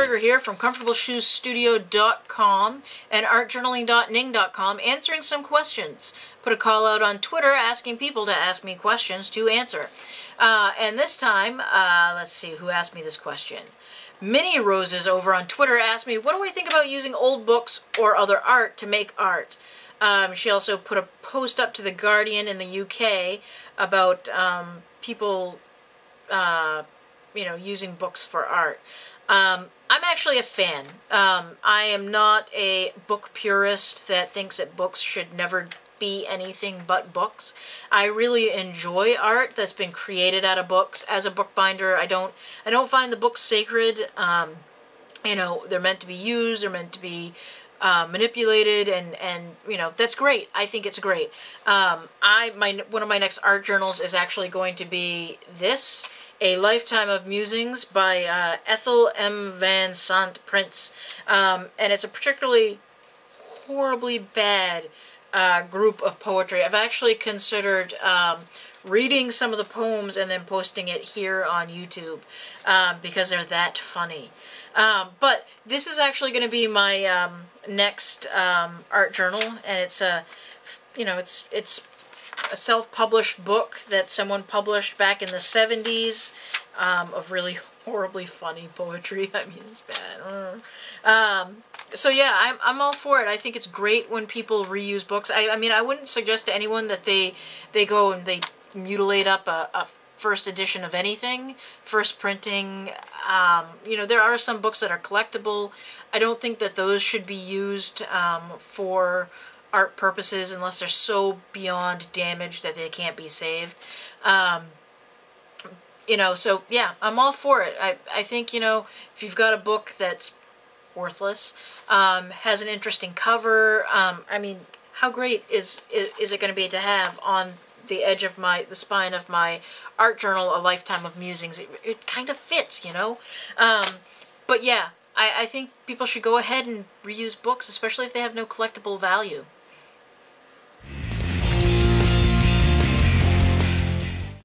Berger here from ComfortableShoesStudio.com and ArtJournaling.ning.com answering some questions. Put a call out on Twitter asking people to ask me questions to answer. And this time, let's see who asked me this question. Minnie Roses over on Twitter asked me, what do I think about using old books or other art to make art? She also put a post up to The Guardian in the UK about people using books for art. I'm actually a fan. I am not a book purist that thinks that books should never be anything but books. I really enjoy art that's been created out of books. As a bookbinder, I don't find the books sacred. They're meant to be used, they're meant to be manipulated, and that's great. I think it's great. One of my next art journals is actually going to be this, A Lifetime of Musings by Ethel M. Van Sant Prince, and it's a particularly horribly bad group of poetry. I've actually considered reading some of the poems and then posting it here on YouTube because they're that funny. But this is actually going to be my next art journal, and it's a self-published book that someone published back in the 70s of really horribly funny poetry. I mean, it's bad. So yeah, I'm all for it. I think it's great when people reuse books. I mean, I wouldn't suggest to anyone that they go and they mutilate up a first edition of anything, first printing. There are some books that are collectible. I don't think that those should be used for art purposes unless they're so beyond damaged that they can't be saved. So yeah, I'm all for it. I think, if you've got a book that's worthless, has an interesting cover, I mean, how great is it going to be to have on the edge of the spine of my art journal, A Lifetime of Musings? It kind of fits, but yeah, I think people should go ahead and reuse books, especially if they have no collectible value.